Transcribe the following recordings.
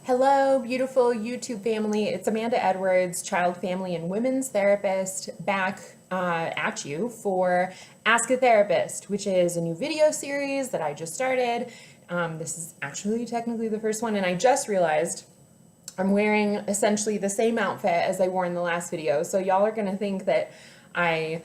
Hello, beautiful YouTube family. It's Amanda Edwards, child, family, and women's therapist, back at you for Ask a Therapist, which is a new video series that I just started. This is actually technically the first one, and I just realized I'm wearing essentially the same outfit as I wore in the last video, so y'all are gonna think that I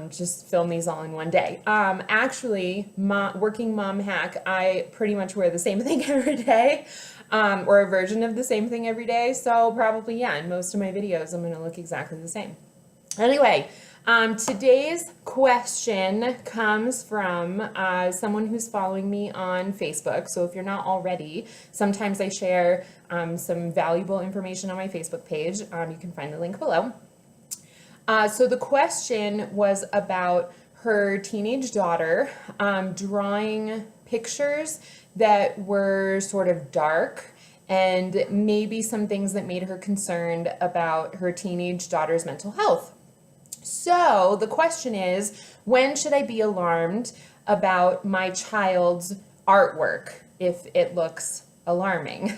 just film these all in one day. Actually, working mom hack, I pretty much wear the same thing every day, or a version of the same thing every day. So probably, yeah, in most of my videos, I'm gonna look exactly the same. Anyway, today's question comes from someone who's following me on Facebook. So if you're not already, sometimes I share some valuable information on my Facebook page. You can find the link below. So the question was about her teenage daughter drawing pictures that were sort of dark and maybe some things that made her concerned about her teenage daughter's mental health. So the question is, when should I be alarmed about my child's artwork if it looks alarming?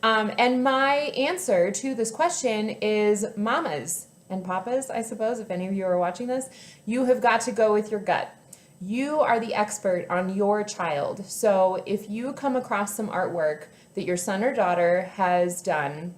And my answer to this question is mamas and papas, I suppose, if any of you are watching this. You have got to go with your gut. You are the expert on your child. So if you come across some artwork that your son or daughter has done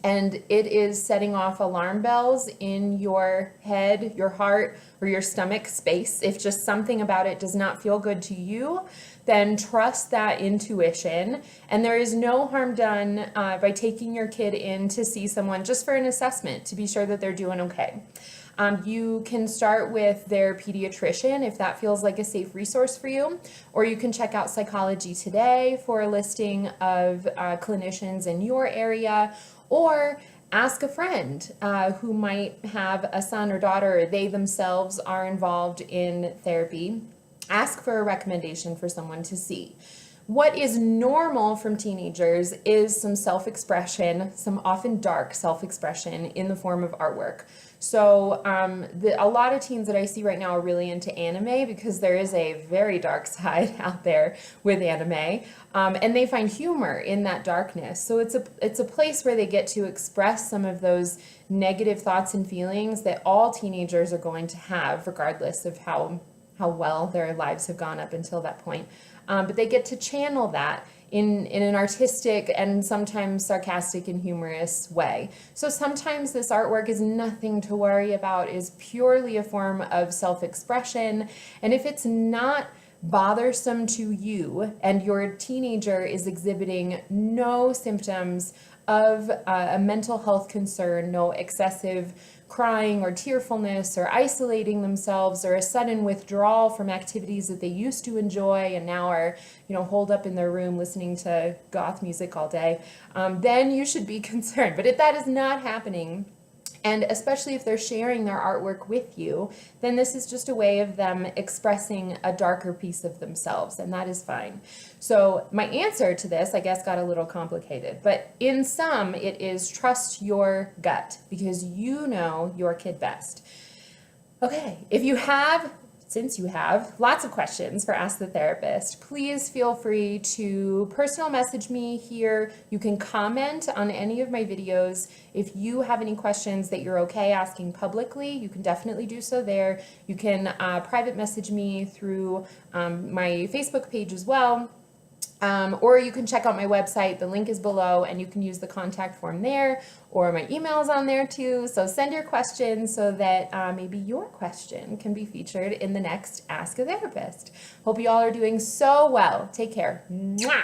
and it is setting off alarm bells in your head, your heart, or your stomach space, if just something about it does not feel good to you, then trust that intuition. And there is no harm done by taking your kid in to see someone just for an assessment to be sure that they're doing okay. You can start with their pediatrician if that feels like a safe resource for you, or you can check out Psychology Today for a listing of clinicians in your area, or ask a friend who might have a son or daughter, or they themselves are involved in therapy. Ask for a recommendation for someone to see. What is normal from teenagers is some self-expression, some often dark self-expression in the form of artwork. So a lot of teens that I see right now are really into anime because there is a very dark side out there with anime, and they find humor in that darkness. So it's a place where they get to express some of those negative thoughts and feelings that all teenagers are going to have, regardless of how well their lives have gone up until that point. But they get to channel that in an artistic and sometimes sarcastic and humorous way. So sometimes this artwork is nothing to worry about, is purely a form of self-expression. And if it's not bothersome to you and your teenager is exhibiting no symptoms of a mental health concern, no excessive crying or tearfulness or isolating themselves or a sudden withdrawal from activities that they used to enjoy and now are, holed up in their room listening to goth music all day, then you should be concerned. But if that is not happening, and especially if they're sharing their artwork with you, then this is just a way of them expressing a darker piece of themselves, and that is fine. So my answer to this, I guess, got a little complicated, but in sum, it is trust your gut because you know your kid best. Okay, since you have lots of questions for Ask the Therapist, please feel free to personal message me here. You can comment on any of my videos. If you have any questions that you're okay asking publicly, you can definitely do so there. You can private message me through my Facebook page as well. Or you can check out my website. The link is below and you can use the contact form there, or my email's on there too. So send your questions so that maybe your question can be featured in the next Ask a Therapist. Hope you all are doing so well. Take care. Mwah!